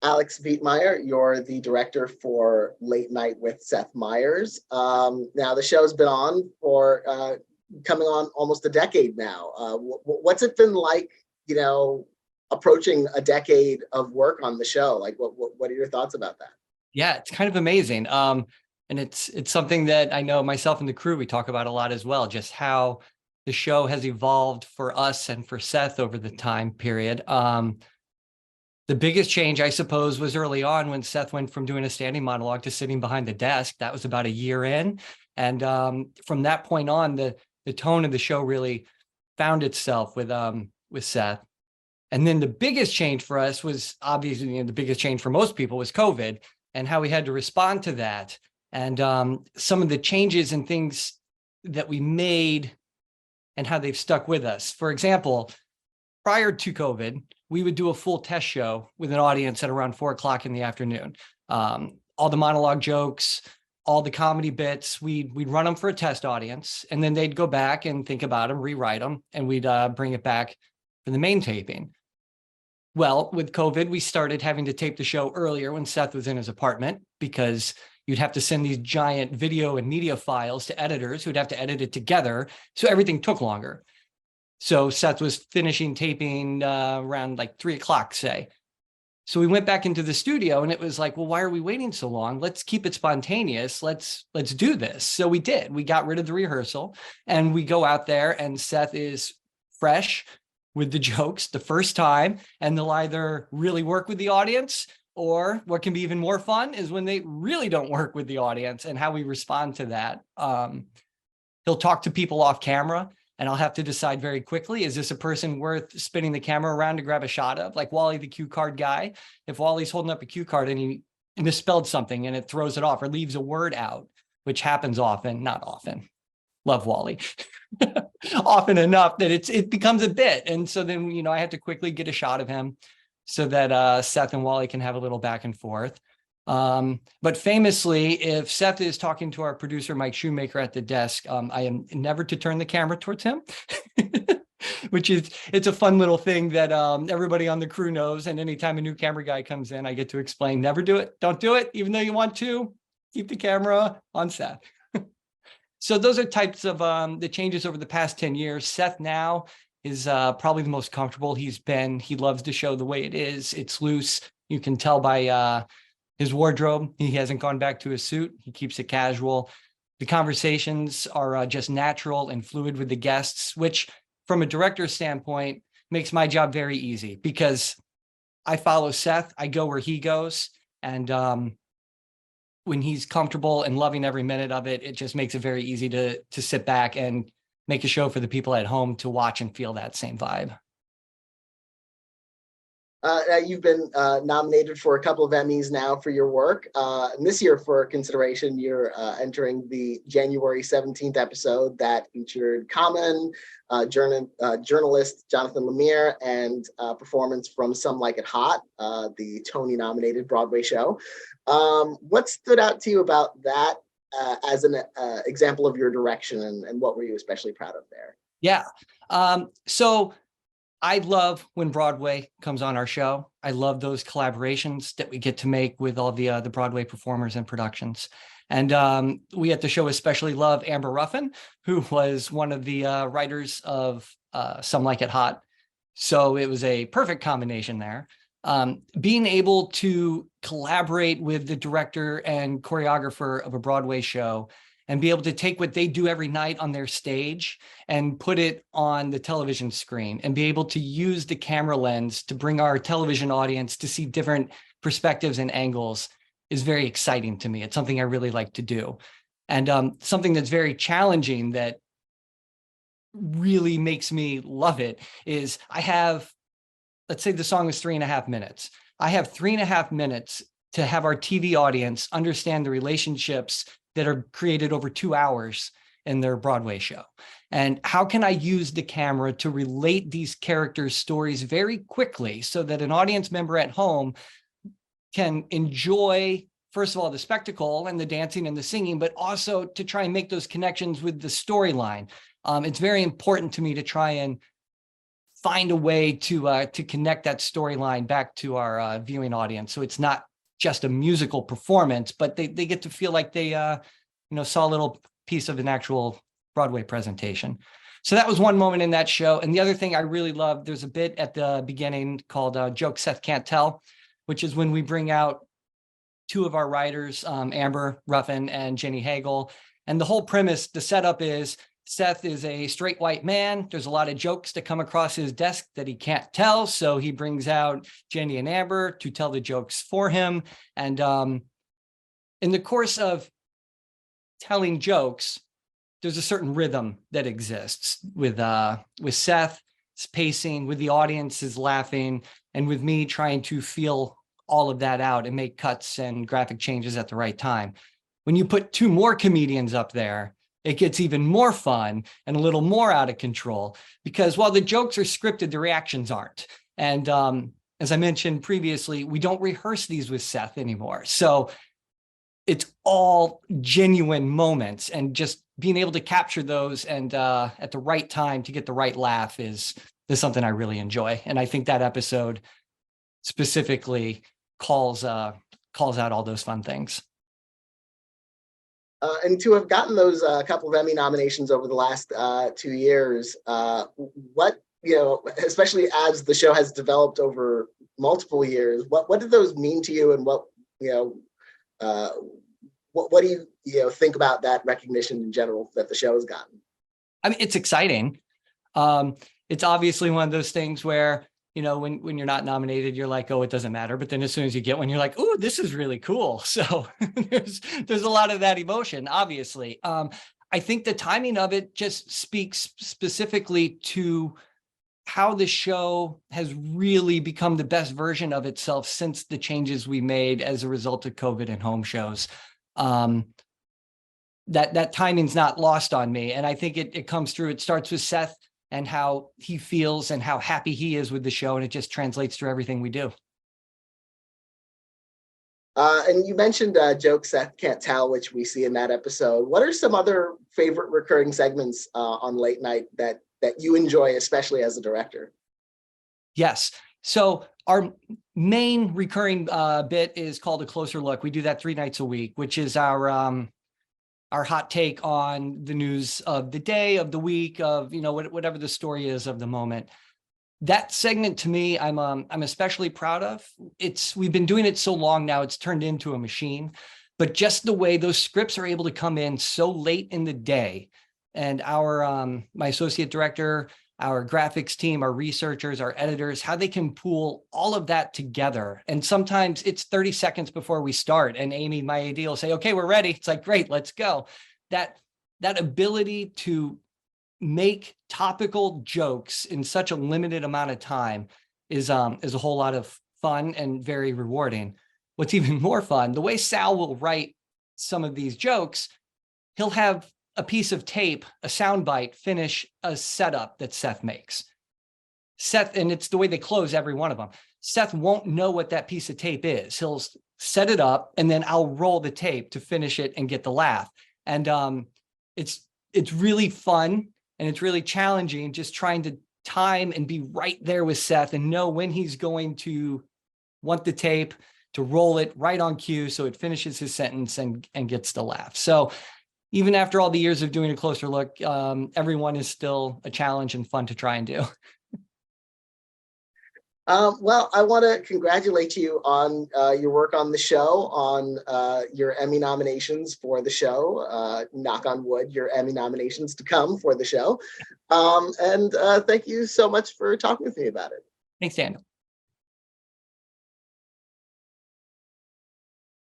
Alex Vietmeier. You're the director for Late Night with Seth Meyers. Now, the show's been on for coming on almost a decade now. What's it been like, approaching a decade of work on the show? Like, what are your thoughts about that? Yeah, it's kind of amazing. And it's something that I know myself and the crew, we talk about a lot as well, just how the show has evolved for us and for Seth over the time period. The biggest change, I suppose, was early on when Seth went from doing a standing monologue to sitting behind the desk. That was about a year in. And from that point on, the tone of the show really found itself with Seth. And then the biggest change for us was obviously, the biggest change for most people was COVID and how we had to respond to that. And some of the changes and things that we made and how they've stuck with us. For example, prior to COVID, we would do a full test show with an audience at around 4 o'clock in the afternoon. All the monologue jokes, all the comedy bits, we'd run them for a test audience, and then they'd go back and think about them, rewrite them, and we'd bring it back for the main taping. Well, with COVID, we started having to tape the show earlier when Seth was in his apartment, because you'd have to send these giant video and media files to editors who'd have to edit it together. So everything took longer. So Seth was finishing taping around like 3 o'clock, say. So we went back into the studio and it was like, well, why are we waiting so long? Let's keep it spontaneous. Let's do this. So we did. We got rid of the rehearsal and we go out there and Seth is fresh with the jokes the first time, and they'll either really work with the audience, or what can be even more fun is when they really don't work with the audience and how we respond to that. He'll talk to people off camera and I'll have to decide very quickly, is this a person worth spinning the camera around to grab a shot of? Like Wally, the cue card guy. If Wally's holding up a cue card and he misspelled something and it throws it off or leaves a word out, which happens often, not often. Love Wally. Often enough that it becomes a bit. And so then, I have to quickly get a shot of him so that Seth and Wally can have a little back and forth. But famously, if Seth is talking to our producer, Mike Shoemaker, at the desk, I am never to turn the camera towards him, it's a fun little thing that everybody on the crew knows. And anytime a new camera guy comes in, I get to explain, never do it. Don't do it. Even though you want to, keep the camera on Seth. So those are types of the changes over the past 10 years. Seth now is probably the most comfortable he's been. He loves the show the way it is. It's loose. You can tell by his wardrobe. He hasn't gone back to his suit. He keeps it casual. The conversations are just natural and fluid with the guests, which from a director's standpoint makes my job very easy because I follow Seth. I go where he goes. And when he's comfortable and loving every minute of it, it just makes it very easy to sit back and make a show for the people at home to watch and feel that same vibe. You've been nominated for a couple of Emmys now for your work. And this year, for consideration, you're entering the January 17th episode that featured Common, journalist Jonathan Lemire, and performance from Some Like It Hot, the Tony-nominated Broadway show. What stood out to you about that as an example of your direction, and what were you especially proud of there? Yeah. So I love when Broadway comes on our show. I love those collaborations that we get to make with all the Broadway performers and productions. And we at the show especially love Amber Ruffin, who was one of the writers of Some Like It Hot. So it was a perfect combination there. Being able to collaborate with the director and choreographer of a Broadway show and be able to take what they do every night on their stage and put it on the television screen and be able to use the camera lens to bring our television audience to see different perspectives and angles is very exciting to me. It's something I really like to do. And something that's very challenging that really makes me love it is I have, let's say the song is 3.5 minutes. I have 3.5 minutes to have our TV audience understand the relationships that are created over 2 hours in their Broadway show. And how can I use the camera to relate these characters' stories very quickly so that an audience member at home can enjoy, first of all, the spectacle and the dancing and the singing, but also to try and make those connections with the storyline. It's very important to me to try and find a way to connect that storyline back to our viewing audience. So it's not just a musical performance, but they get to feel like they saw a little piece of an actual Broadway presentation. So that was one moment in that show. And the other thing I really loved, there's a bit at the beginning called Jokes Seth Can't Tell, which is when we bring out two of our writers, Amber Ruffin and Jenny Hagel. And the whole premise, the setup is Seth is a straight white man. There's a lot of jokes that come across his desk that he can't tell. So he brings out Jenny and Amber to tell the jokes for him. And in the course of telling jokes, there's a certain rhythm that exists with Seth's pacing, with the audience's laughing, and with me trying to feel all of that out and make cuts and graphic changes at the right time. When you put two more comedians up there, it gets even more fun and a little more out of control, because while the jokes are scripted, the reactions aren't. And as I mentioned previously, we don't rehearse these with Seth anymore. So it's all genuine moments, and just being able to capture those and at the right time to get the right laugh is something I really enjoy. And I think that episode specifically calls out all those fun things. And to have gotten those couple of Emmy nominations over the last 2 years, what, especially as the show has developed over multiple years, what did those mean to you, and what do you think about that recognition in general that the show has gotten? I mean, it's exciting. It's obviously one of those things where, when you're not nominated, you're like, oh, it doesn't matter. But then as soon as you get one, you're like, oh, this is really cool. So there's a lot of that emotion, obviously. I think the timing of it just speaks specifically to how the show has really become the best version of itself since the changes we made as a result of COVID and home shows. That timing's not lost on me. And I think it comes through. It starts with Seth and how he feels and how happy he is with the show. And it just translates through everything we do. And you mentioned Jokes Seth Can't Tell, which we see in that episode. What are some other favorite recurring segments on late night that you enjoy, especially as a director? Yes. So our main recurring bit is called A Closer Look. We do that 3 nights a week, which is our hot take on the news of the day, of the week, of whatever the story is of the moment. That segment, to me, I'm especially proud of. We've been doing it so long now, it's turned into a machine. But just the way those scripts are able to come in so late in the day, and my associate director, our graphics team, our researchers, our editors, how they can pool all of that together. And sometimes it's 30 seconds before we start, and Amy, my AD, will say, okay, we're ready. It's like, great, let's go. That ability to make topical jokes in such a limited amount of time is a whole lot of fun and very rewarding. What's even more fun, the way Sal will write some of these jokes, he'll have a piece of tape, a soundbite, finish a setup that Seth makes. Seth, and it's the way they close every one of them. Seth won't know what that piece of tape is. He'll set it up, and then I'll roll the tape to finish it and get the laugh. And it's really fun, and it's really challenging, just trying to time and be right there with Seth and know when he's going to want the tape, to roll it right on cue so it finishes his sentence and gets the laugh. So even after all the years of doing A Closer Look, everyone is still a challenge and fun to try and do. Well, I want to congratulate you on your work on the show, on your Emmy nominations for the show. Knock on wood, your Emmy nominations to come for the show. And thank you so much for talking with me about it. Thanks, Daniel.